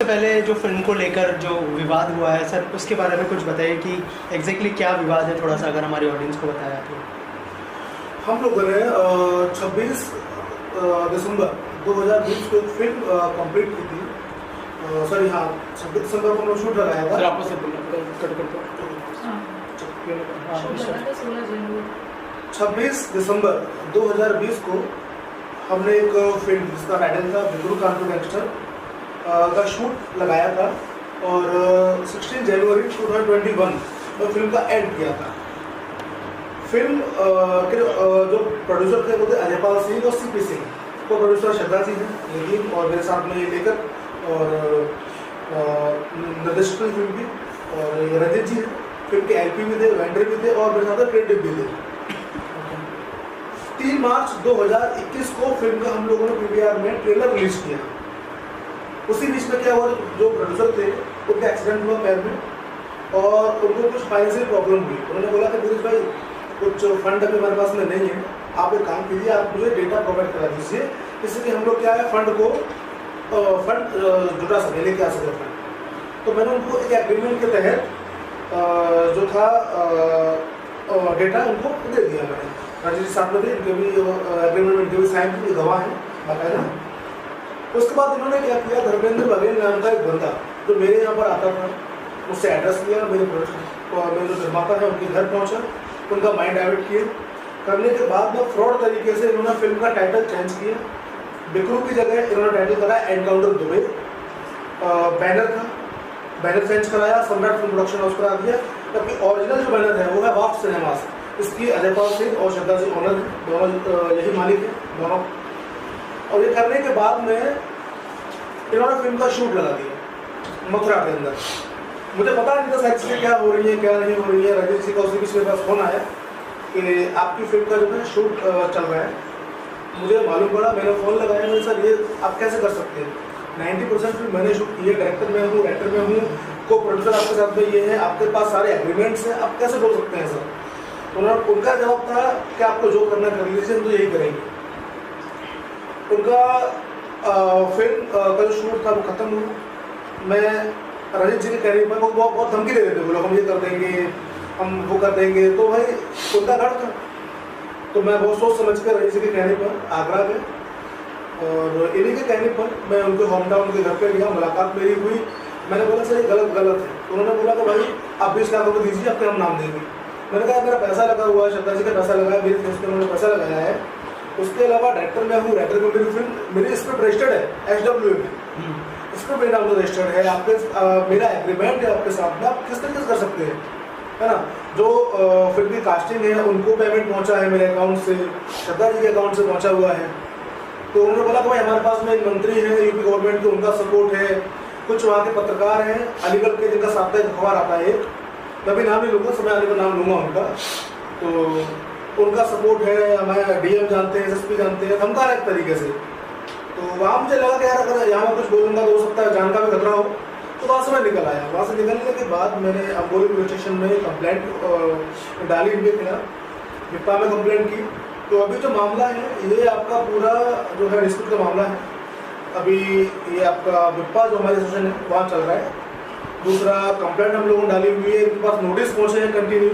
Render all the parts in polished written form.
पहले जो फिल्म को लेकर जो विवाद हुआ है सर, उसके बारे में कुछ बताइए कि एग्जैक्टली क्या विवाद है, थोड़ा सा अगर हमारी ऑडियंस को बताया तो। हम लोगों ने 26 दिसंबर 2020 को एक फिल्म कंप्लीट की थी। सॉरी हाँ, 26 दिसंबर को हम लोग शूट लगाया था। 26 दिसंबर 2020 को हमने एक फिल्म जिसका टाइटल था बिक्रू कांटू गैंगस्टर का शूट लगाया था और 16 जनवरी 2021 में फिल्म का एंड किया था। फिल्म के जो प्रोड्यूसर थे वो थे अजयपाल सिंह और सीपी सिंह, को प्रोड्यूसर श्रद्धा जी हैं लेकिन, और मेरे साथ में ये लेकर और निर्देशक फिल्म की और ये रंजित जी हैं, फिल्म के एलपी भी थे, वेंडर भी थे और मेरे साथ क्रिएटिव भी थे। 3 मार्च 2021 को फिल्म का हम लोगों ने पीवीआर में ट्रेलर रिलीज किया। उसी बीच में क्या हुआ, जो प्रोड्यूसर थे उनका एक्सीडेंट हुआ पैर में और उनको कुछ फाइनेंशियल प्रॉब्लम हुई। उन्होंने बोला कि दिनेश भाई कुछ फंड अभी हमारे पास में नहीं है, आप एक काम कीजिए, आप मुझे डेटा प्रोवाइड करा दीजिए जिससे कि हम लोग क्या है फंड जुटा सके, लेके आ सके फंड। तो मैंने उनको एक एग्रीमेंट के तहत जो था डेटा उनको दे दिया मैंने। राजीव जी साथ में थे, इनके भी एग्रीमेंट इनके भी साइन की गवाह है बाकायदा। उसके बाद इन्होंने क्या किया, धर्मेंद्र बघेल नाम का एक बंदा जो मेरे यहाँ पर आता था, उससे एड्रेस लिया, मेरे जो निर्माता है उनके घर पहुँचा, उनका माइंड डाइवर्ट किया। करने के बाद में फ्रॉड तरीके से इन्होंने फिल्म का टाइटल चेंज किया। बिक्रू की जगह इन्होंने टाइटल कराया एनकाउंटर दुबई। बैनर था, बैनर चेंज कराया, सम्राट फिल्म प्रोडक्शन हाउस करा दिया, जबकि ओरिजिनल जो बैनर है वो है वाफ सिनेमास। इसकी अजयपाल सिंह और श्रद्धा जी ओनर हैं, दोनों यही मालिक हैं दोनों। और ये करने के बाद में इन्होंने फिल्म का शूट लगा दिया मथुरा के अंदर। मुझे पता नहीं था साइड से क्या हो रही है क्या नहीं हो रही है। रंजीत जी का उसी बीच मेरे पास फोन आया कि आपकी फिल्म का जो है शूट चल रहा है। मुझे मालूम पड़ा, मैंने फ़ोन लगाया, मैंने सर ये आप कैसे कर सकते हैं, 90% फिल्म मैंने शूट की है, डायरेक्टर में हूँ, राइटर में हूँ, को प्रोड्यूसर आपके साथ में ये है, आपके पास सारे एग्रीमेंट्स हैं, आप कैसे बोल सकते हैं सर। उन्होंने उनका जवाब था कि आपको जो करना कर लीजिए, हम तो यही करेंगे। उनका फिल्म का जो शूट था वो ख़त्म हुआ। मैं रंजीत जी के कहने पर वो बहुत धमकी दे रहे थे, बोलो हम ये कर देंगे, हम वो कर देंगे। तो भाई उनका घर था, तो मैं बहुत सोच समझ कर रंजीत जी के कहने पर आगरा गया और इन्हीं के कहने पर मैं उनके होम टाउन के घर पे गया, मुलाकात मेरी हुई। मैंने बोला सर ये गलत है। तो उन्होंने बोला कि भाई आप 20 लाख रुपये दीजिए, आपके हम नाम देंगे। मैंने कहा मेरा पैसा लगा हुआ है, श्रद्धा जी का पैसा लगा है, मेरी फिल्म पे उन्होंने पैसा लगाया है। उसके अलावा डायरेक्टर में हूँ, राइटर में मेरी फिल्म, मेरी स्क्रिप्ट रजिस्टर्ड है SW में, स्क्रिप्ट मेरा रजिस्टर्ड है, आपके मेरा एग्रीमेंट है आपके साथ में, आप किस तरीके से कर सकते हैं, है ना। जो फिल्म की कास्टिंग है उनको पेमेंट पहुंचा है मेरे अकाउंट से, श्रद्धा जी के अकाउंट से पहुंचा हुआ है। तो उन्होंने बोला कि भाई हमारे पास में एक मंत्री है यूपी गवर्नमेंट के, उनका सपोर्ट है, कुछ वहाँ के पत्रकार हैं अलीगढ़ के जिनका साप्ताहिक अखबार आता है, मैं भी नाम नहीं लूँगा, समय आने पर नाम लूँगा उनका, तो उनका सपोर्ट है, हमें DM जानते हैं, SSP जानते हैं, धमका रहे एक तरीके से। तो वहाँ मुझे लगा कि यार अगर यहाँ कुछ बोलूँगा तो हो सकता है जान का भी खतरा हो, तो वहाँ से मैं निकल आया। वहाँ से निकलने के बाद मैंने अम्बोली पुलिस स्टेशन में कंप्लेंट डाली इनके खिलाफ, विप्पा में कंप्लेंट की। तो अभी जो मामला है ये आपका पूरा जो है डिस्प्यूट का मामला है, अभी ये आपका विप्पा जो हमारे सेशन है वहाँ चल रहा है। दूसरा कंप्लेंट हम लोगों ने डाली हुई है, इनके पास नोटिस पहुँचे हैं कंटिन्यू,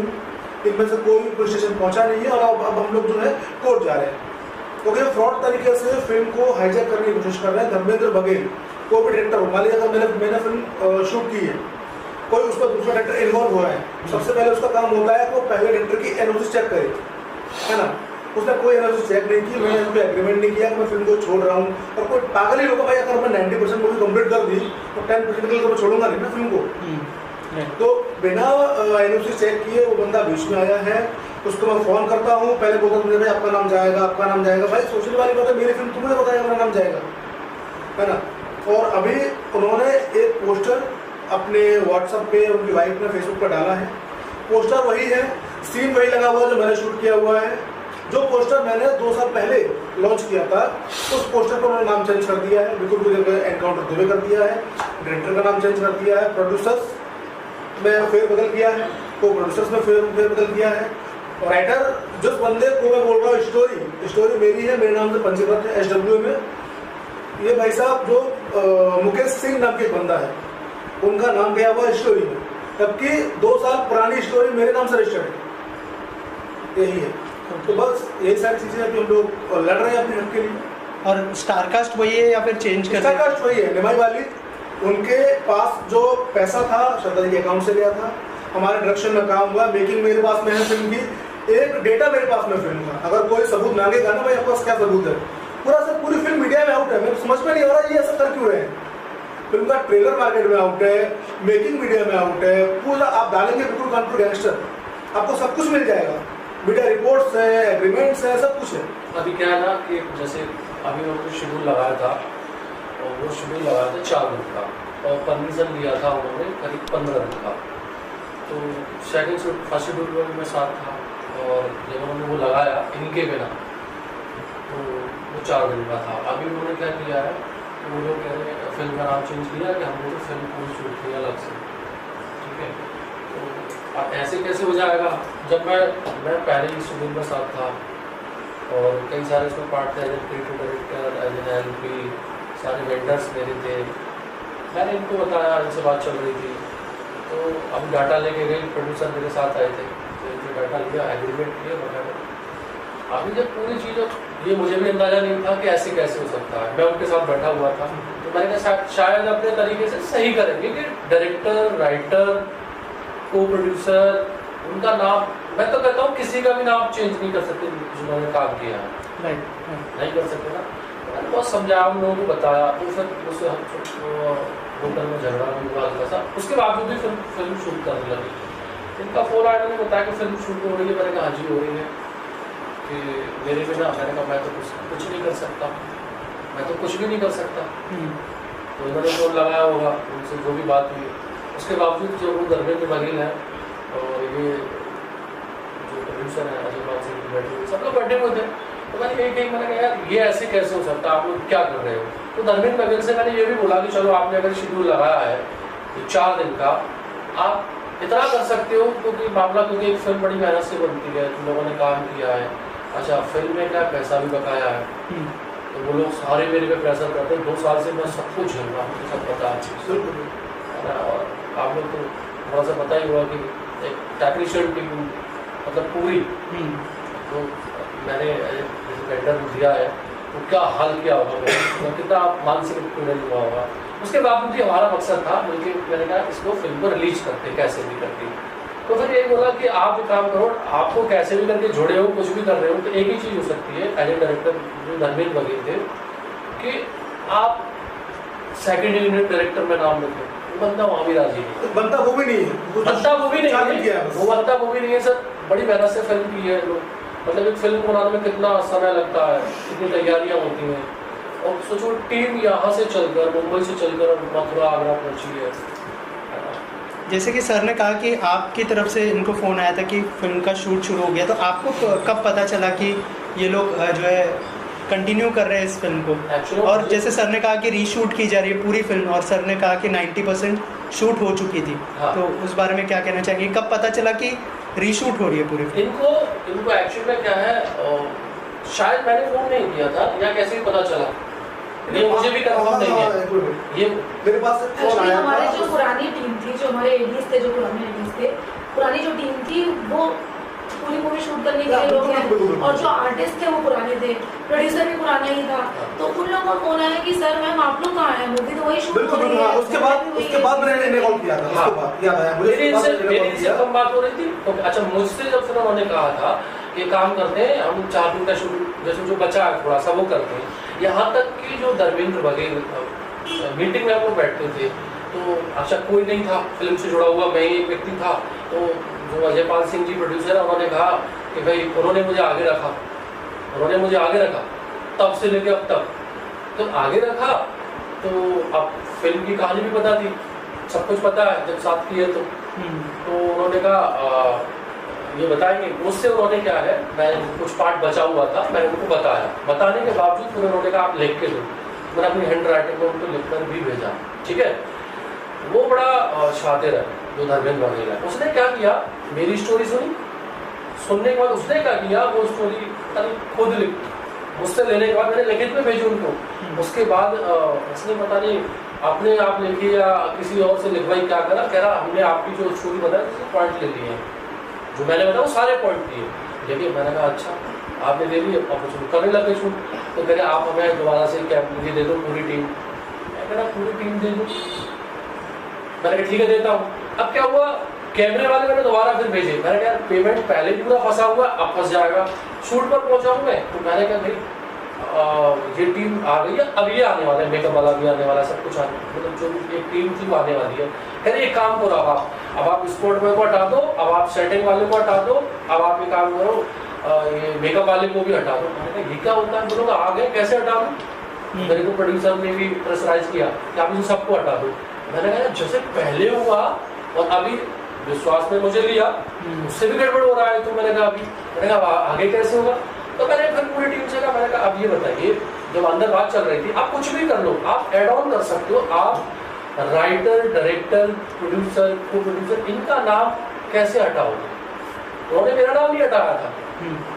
इनमें से कोई पुलिस स्टेशन पहुँचा नहीं है और अब हम लोग जो है कोर्ट जा रहे हैं, क्योंकि तो फ्रॉड तरीके से फिल्म को हाईजैक करने की कोशिश कर रहे हैं। धर्मेंद्र बघेल कोई भी डायरेक्टर हो, मान लीजिए अगर मैंने फिल्म शूट की है, कोई उसका दूसरा डायरेक्टर इन्वॉल्व हो रहा है, सबसे पहले उसका काम होता है कि वो पहले डायरेक्टर की NOC चेक करे, है ना। उसने कोई NOC चेक नहीं की, मैंने उसको एग्रीमेंट नहीं किया कि मैं फिल्म को छोड़ रहा हूँ। और कोई पागल ही होगा भाई, अगर मैं 90% मूवी कंप्लीट कर दी तो 10% के लिए तो मैं छोड़ूंगा नहीं ना फिल्म को। तो बिना NOC चेक किए वो बंदा बीच में आया है, उसको मैं फ़ोन करता हूँ, पहले बोलता मुझे भाई आपका नाम जाएगा, आपका नाम जाएगा। भाई सोचने वाली बात है, मेरी फिल्म तुम्हें बताया मेरा नाम जाएगा, है ना। और अभी उन्होंने एक पोस्टर अपने WhatsApp पे, उनकी वाइफ ने Facebook पर डाला है, पोस्टर वही है, सीन वही लगा हुआ जो मैंने शूट किया हुआ है। जो पोस्टर मैंने 2 साल पहले लॉन्च किया था, उस पोस्टर पर उन्होंने नाम चेंज कर दिया है, बिल्कुल की जगह एनकाउंटर दुबे कर दिया है, डायरेक्टर का नाम चेंज कर दिया है, प्रोड्यूसर्स में फेरबदल किया है, को प्रोड्यूसर्स में फेरबदल किया है। और राइटर जिस बंदे को मैं बोल रहा हूँ, स्टोरी मेरी है, मेरे नाम से पंजीकृत है SW में। ये भाई साहब जो मुकेश सिंह नाम के एक बंदा है, उनका नाम गया हुआ स्टोरी में, जबकि 2 साल पुरानी स्टोरी मेरे नाम से रजिस्टर्ड है। यही है। तो बस यही सारी चीज़ें अभी हम लोग लड़ रहे हैं अपने हक के लिए। और स्टारकास्ट वही है या फिर चेंज कर? स्टारकास्ट वही है। निमाई वाली उनके पास जो पैसा था श्रद्धा जी के अकाउंट से लिया था, हमारे डायरेक्शन में काम हुआ, मेकिंग मेरे पास में है फिल्म की, एक डेटा मेरे पास में फिल्म का। अगर कोई सबूत मांगेगा ना, भाई आपके पास क्या सबूत है, पूरी फिल्म मीडिया में आउट है। मेरे समझ में नहीं आ रहा ये ऐसा कर क्यों रहे हैं। फिल्म का ट्रेलर मार्केट में आउट है, मेकिंग मीडिया में आउट है, पूरा आप डालेंगे बिल्कुल कानपुर गैंगस्टर, आपको सब कुछ मिल जाएगा, मीडिया रिपोर्ट्स है, एग्रीमेंट्स है, सब कुछ है। अभी क्या है ना कि जैसे अभी उन्होंने शेड्यूल लगाया था, और वो शेड्यूल लगाया था 4 दिन का, और परमिशन लिया था उन्होंने करीब 15 दिन का। तो फर्स्ट शेड्यूल में मैं साथ था, और जब उन्होंने वो लगाया इनके बिना, तो वो 4 दिन का था। अभी उन्होंने क्या किया है, वो लोग कह रहे हैं फिल्म का नाम चेंज किया कि हमने तो फिल्म पूरी शूट की अलग से, ठीक है। तो अब ऐसे कैसे हो जाएगा, जब मैं पहले ही शेड्यूल में साथ था, और कई सारे इसमें पार्ट थे, as a creative director, as an LP, सारे वेंडर्स मेरे थे। मैंने इनको बताया, इनसे बात चल रही थी, तो अभी डाटा लेके गए, प्रोड्यूसर मेरे साथ आए थे, तो इनसे डाटा लिया, एग्रीमेंट किया वगैरह। अभी जब पूरी चीज़, ये मुझे भी अंदाज़ा नहीं था कि ऐसे कैसे हो सकता है। मैं उनके साथ बैठा हुआ था, तो मैंने कहा शायद अपने तरीके से सही करेंगे कि डायरेक्टर, राइटर, को प्रोड्यूसर, उनका नाम, मैं तो कहता हूँ किसी का भी नाम चेंज नहीं कर सकते जिन्होंने काम किया है, नहीं कर सकते ना। मैंने बहुत समझाया, उन लोगों को बताया, तो फिर उस होटल में झगड़ा भी हुआ था, उसके बावजूद भी फिल्म शूट करने लगी। इनका फोन आया, मैंने बताया कि फिल्म शूट हो रही है, मैंने कहा हाँ जी हो रही है, कि मेरे बिना, मैंने कहा मैं तो कुछ नहीं कर सकता, मैं तो कुछ भी नहीं कर सकता। तो इन्होंने फोन लगाया होगा, उनसे जो भी बात हुई, उसके बावजूद जो वो धर्मेंद्र बघेल है और ये जो प्रोड्यूसर है अजय पाल सिंह, बैठे हुए सब लोग बैठे हुए थे। तो मैंने मैंने कहा यार ये ऐसे कैसे हो सकता है, आप लोग क्या कर रहे हो। तो धर्मेंद्र बघेल से मैंने ये भी बोला कि चलो आपने अगर शेड्यूल लगाया है 4 दिन का, आप इतना कर सकते हो, क्योंकि मामला, क्योंकि एक फिल्म बड़ी मेहनत से बनती है, तुम लोगों ने काम किया है, अच्छा फिल्म में क्या पैसा भी बकाया है, तो वो लोग सारे मेरे पे प्रेशर करते हैं। 2 साल से मैं सब कुछ झेल रहा हूँ, मुझे सब पता है। और आप लोग तो थोड़ा सा पता ही हुआ कि एक टेक्नीशियन टीम मतलब पूरी, तो मैंने जैसे वेंडर दिया है, तो क्या हाल किया होगा, कितना मानसिक पीड़न हुआ होगा। उसके बावजूद भी हमारा मकसद था, बल्कि मैंने कहा इसको फिल्म को रिलीज करते कैसे भी करके। तो फिर ये बोला कि आप एक काम करो, आपको कैसे भी करके जुड़े हो, कुछ भी कर रहे हो, तो एक ही चीज़ हो सकती है एज ए डायरेक्टर, जो धर्मेंद्र बघेल थे, कि आप सेकेंड यूनिट डायरेक्टर में नाम लिखो। वो बंदा वहाँ भी राजी नहीं, बनता वो भी नहीं है, बनता वो भी नहीं है, वो बनता वो भी नहीं है सर। बड़ी मेहनत से फिल्म की है लोग, मतलब एक फिल्म बनाने में कितना समय लगता है, कितनी तैयारियाँ होती हैं, और सोचो टीम यहाँ से चलकर, मुंबई से चलकर मथुरा, आगरा पहुँची है। जैसे कि सर ने कहा कि आपकी तरफ से इनको फ़ोन आया था कि फिल्म का शूट शुरू हो गया, तो आपको कब पता चला कि ये लोग जो है कंटिन्यू कर रहे हैं इस फिल्म को? और जैसे सर ने कहा कि रीशूट की जा रही है पूरी फिल्म, और सर ने कहा कि 90% शूट हो चुकी थी, हाँ। तो उस बारे में क्या कहना चाहेंगे, कब पता चला कि रीशूट हो रही है पूरी फिल्म? इनको एक्चुअली में क्या है, शायद मैंने फ़ोन नहीं किया था, या कैसे भी पता चला, ये मुझे भी कंफर्म नहीं है। ये मेरे पास फोन आया, हमारे जो पुरानी टीम थी, जो हमारे एडीज थे, जो पुराने एडीज थे, पुरानी जो टीम थी, वो पूरी मूवी शूट करने के लिए लोग हैं, और जो आर्टिस्ट थे वो पुराने थे, प्रोड्यूसर भी पुराना ही था। तो उन लोगों को फोन आया कि सर मैम आप लोग कहाँ हैं, मूवी तो वही शूट हो रही है। उसके बाद मैंने इन्हें कॉल किया था, उसके बाद याद आया मुझे, मेरी इनसे कम बात हो रही थी। तो अच्छा, मुझसे जब फिर उन्होंने कहा था कि काम करते हैं हम 4 दिन का शूट, जैसे जो बचा है थोड़ा सा वो करते हैं, यहाँ तक कि जो धर्मेंद्र बघेल मीटिंग में हम लोग बैठते थे, तो अच्छा कोई नहीं था फिल्म से जुड़ा हुआ, मैं ही एक व्यक्ति था। तो जो अजय पाल सिंह जी प्रोड्यूसर है, उन्होंने कहा कि भाई, उन्होंने मुझे आगे रखा, तब से लेके अब तक, तो आगे रखा। तो अब फिल्म की कहानी भी पता थी, सब कुछ पता है जब साथ की है तो उन्होंने कहा ये बताएंगे। उससे उन्होंने क्या है, मैं कुछ पार्ट बचा हुआ था, मैंने उनको बताया, बताने के बावजूद फिर उन्होंने कहा आप लिख के दो। मैंने अपनी हैंड राइटिंग में उनको लिखकर भी भेजा, ठीक है। वो बड़ा शातिर है जो धर्मेंद्र बघेल है। उसने क्या किया, मेरी स्टोरी सुनने के बाद उसने क्या किया, वो स्टोरी खुद मुझसे लेने के बाद मैंने लिखित में भेजी उनको। उसके बाद उसने पता नहीं अपने आप लिखी या किसी और से लिखवाई, क्या करा, कह रहा हमने आपकी जो स्टोरी बताई उसके पॉइंट ले लिए हैं, जो मैंने बताया वो सारे पॉइंट दिए। देखिए मैंने कहा अच्छा आपने दे दिए, अब कुछ करने लगे छूट। तो कह रहे आप हमें दोबारा से क्या ये दे दो पूरी टीम। मैं कह रहा पूरी टीम दे दो, मैंने कहा ठीक है देता हूँ। अब क्या हुआ, कैमरे वाले मैंने दोबारा फिर भेजे। मैंने कहा पेमेंट पहले पूरा फंसा हुआ, अब फंस जाएगा। शूट पर पहुंचा हूँ मैं, तो मैंने कहा भाई ये टीम आ गई है, अब ये आने वाला है, मेकअप वाला भी आने वाला है, सब कुछ आने, मतलब जो एक टीम थी वो आने वाली है। कह रहे एक काम करो अब आप स्पोर्ट बॉय को हटा दो, अब आप सेटिंग वाले को हटा दो, अब आप ये काम करो ये मेकअप वाले को भी हटा दो। मैंने कहा ये क्या होता है, बोलो आ गए कैसे हटा दूँ। मेरे को प्रोड्यूसर ने भी प्रेशराइज किया कि आप इन सबको हटा दो। मैंने कहा जैसे पहले हुआ और अभी विश्वास ने मुझे लिया उससे भी गड़बड़ हो रहा है, तो मैंने कहा आगे कैसे होगा। तो मैंने फिर पूरी टीम से कहा, मैंने कहा अब ये बताइए जब अंदर बात चल रही थी आप कुछ भी कर लो, आप एड ऑन कर सकते हो, आप राइटर, डायरेक्टर, प्रोड्यूसर, को प्रोड्यूसर इनका नाम कैसे हटाओगे। उन्होंने मेरा नाम नहीं हटाया था,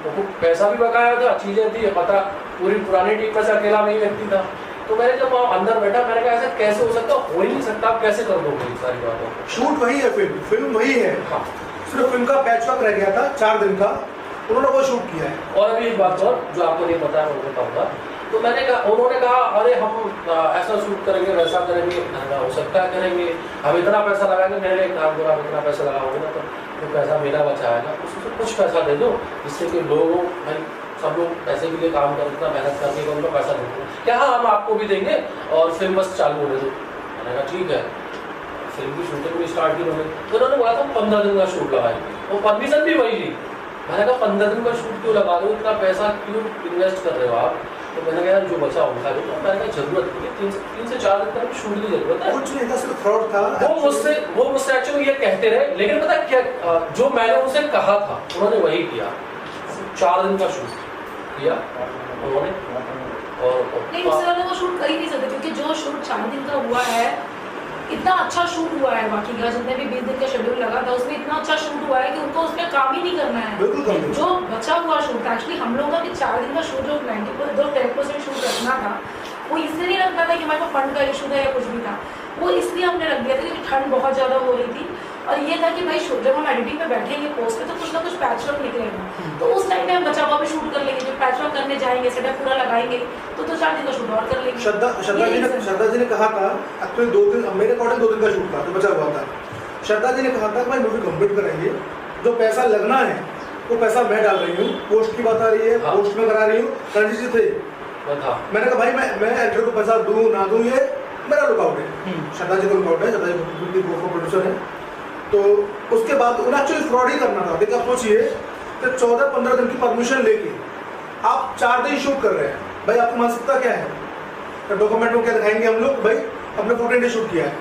तो पैसा भी बकाया था, चीजें थी पता, पूरी पुरानी टीम में से अकेला मैं ही व्यक्ति था। तो मैंने जब वहाँ अंदर बैठा मैंने कहा ऐसा कैसे हो सकता, हो ही नहीं सकता, आप कैसे कर दोगे इन सारी बातों को। शूट वही है, फिल्म वही है। हाँ। सिर्फ फिल्म का पैचवर्क रह गया था 4 दिन का, उन्होंने वो शूट किया है। और अभी एक बात और जो आपको नहीं पता है मैं बताऊंगा। तो मैंने कहा, उन्होंने कहा अरे हम ऐसा शूट करेंगे वैसा करेंगे, हो सकता है करेंगे, हम इतना पैसा लगाएंगे। मैंने एक काम करा, इतना पैसा लगाओगे ना तो पैसा मेरा बचाएगा, उसमें कुछ पैसा दे दो जिससे कि लोगों भाई सब लोग पैसे के लिए काम करते, इतना मेहनत करके उनको पैसा दे दो। क्या हाँ हम आपको भी देंगे और फिल्म बस चालू होने दो। मैंने कहा ठीक है। फिल्म की शूटिंग भी स्टार्ट की उन्होंने, तो उन्होंने बोला था 15 दिन का शूट लगाएंगे, वो परमिशन भी वही ली। मैंने कहा 15 दिन का शूट क्यों लगा दो, इतना पैसा क्यों इन्वेस्ट कर रहे हो आप। तो मैंने कहा जो बचा उनका भी, तो मैंने कहा जरूरत नहीं है, 3 से 4 दिन तक शूट की जरूरत है। कुछ नहीं था, सिर्फ फ्रॉड था। वो मुझसे एक्चुअली ये कहते रहे, लेकिन पता क्या जो मैंने उनसे कहा था उन्होंने वही किया। 4 दिन का शूट किया उन्होंने, और नहीं उससे ज़्यादा वो शूट कर ही नहीं सकते, क्योंकि जो शूट 4 दिन का हुआ है इतना अच्छा शूट हुआ है। बाकी का जितने भी 20 दिन का शेड्यूल लगा था उसमें इतना अच्छा शूट हुआ है कि उनको उसमें काम ही नहीं करना है। जो बचा हुआ शूट एक्चुअली हम लोगों का भी 4 दिन का शूट जो 10% शूट रखना था वो इसलिए नहीं रखना था कि हमारे पास फंड का इशू था या कुछ भी था, वो इसलिए हमने रख दिया था क्योंकि ठंड बहुत ज़्यादा हो रही थी और ये था कि भाई जब हम एडिटिंग में बैठेंगे पोस्ट पे तो कुछ ना कुछ पैचवर्क निकलेगा, तो उस टाइम पे हम बचा हुआ भी शूट कर लेंगे। जब पैचवर्क करने जाएंगे सेटअप पूरा लगाएंगे तो 4 दिन का शूट और कर लेंगे। श्रद्धा जी ने कहा था एक्चुअली 2 दिन, मेरे अकॉर्डिंग 2 दिन का शूट था जो बचा हुआ था। श्रद्धा जी ने कहा था कि भाई मूवी कंप्लीट कराइए, जो पैसा लगना है वो पैसा मैं डाल रही हूँ, पोस्ट की बात आ रही है, पोस्ट में करा रही हूँ। रणजीत जी थे, मैंने कहा भाई मैं एक्टर को पैसा दूँ ना दूँ ये मेरा लुकआउट है। श्रद्धा जी का लुकआउट है, श्रद्धा जी प्रोड्यूसर है। तो उसके बाद उन्हें एक्चुअली फ्रॉड ही करना था। देखिए आप सोचिए कि 14-15 दिन की परमिशन लेके आप 4 दिन शूट कर रहे हैं, भाई आपको मानसिकता क्या है। तो डॉक्यूमेंट में क्या दिखाएंगे हम लोग, भाई हमने 14 डे शूट किया है,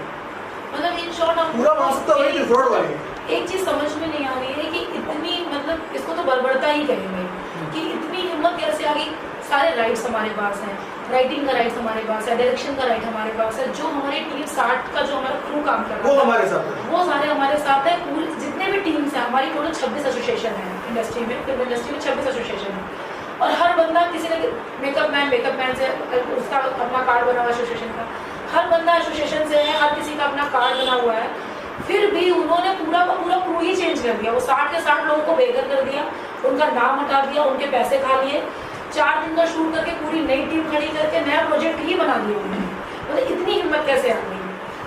मतलब इन शॉर्ट पूरा मानसिकता वही थी फ्रॉड वाली। एक चीज समझ में नहीं आ रही है कि इतनी मतलब इसको तो बर्बरता ही कहेंगे कि इतनी हिम्मत कैसे आ गई। सारे राइट्स हमारे पास हैं, राइटिंग का राइट्स हमारे पास है, डायरेक्शन का राइट हमारे पास है, जो हमारी टीम 60 का जो हमारा क्रू काम कर रहा है वो हमारे साथ है, वो सारे हमारे साथ है। पूरी जितने भी टीम्स हैं हमारी टोटल 26 एसोसिएशन है इंडस्ट्री में, फिल्म इंडस्ट्री में 26 एसोसिएशन है और हर बंदा किसी ने मेकअप मैन से उसका अपना कार्ड बना हुआ है एसोसिएशन का, हर बंदा एसोसिएशन से है, हर किसी का अपना कार्ड बना हुआ है। फिर भी उन्होंने पूरा का पूरा क्रू ही चेंज कर दिया, वो 60 के 60 लोगों को बेघर कर दिया, उनका नाम हटा दिया, उनके पैसे खा लिए, 4 दिन का शूट करके पूरी नई टीम खड़ी करके नया प्रोजेक्ट ही बना दिया उन्होंने। मतलब इतनी हिम्मत कैसे आ गई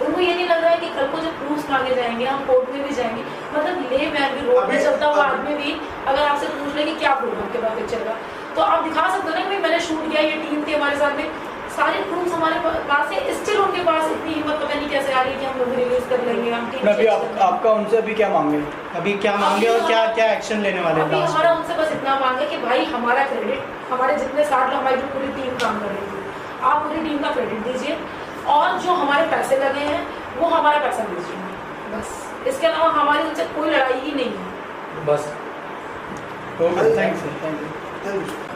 उनको, ये नहीं लग रहा है कि कल को जब प्रूफ मांगे जाएंगे हम कोर्ट में भी जाएंगे, मतलब ले मैन भी रोड पे चलता हुआ आदमी भी अगर आपसे पूछ ले कि क्या प्रूफ आपके पास पिक्चर का, तो आप दिखा सकते हो ना कि मैंने शूट किया, ये टीम थी हमारे साथ में, सारे प्रूफ हमारे पास है। स्टिल उनके पास इतनी हिम्मत पता नहीं कैसे आ रही है कि हम लोग रिलीज कर लेंगे। हम टीम अभी आपका उनसे अभी क्या मांगे, अभी क्या मांगे और क्या क्या एक्शन लेने वाले हैं? हमारा उनसे बस इतना मांगे कि भाई हमारा क्रेडिट, हमारे जितने 60 लोग हमारी जो पूरी टीम काम कर रही थी, आप पूरी टीम का क्रेडिट दीजिए और जो हमारे पैसे लगे हैं वो हमारा पैसा दीजिए, बस। इसके अलावा हमारी उनसे कोई लड़ाई ही नहीं है, बस। Thank you.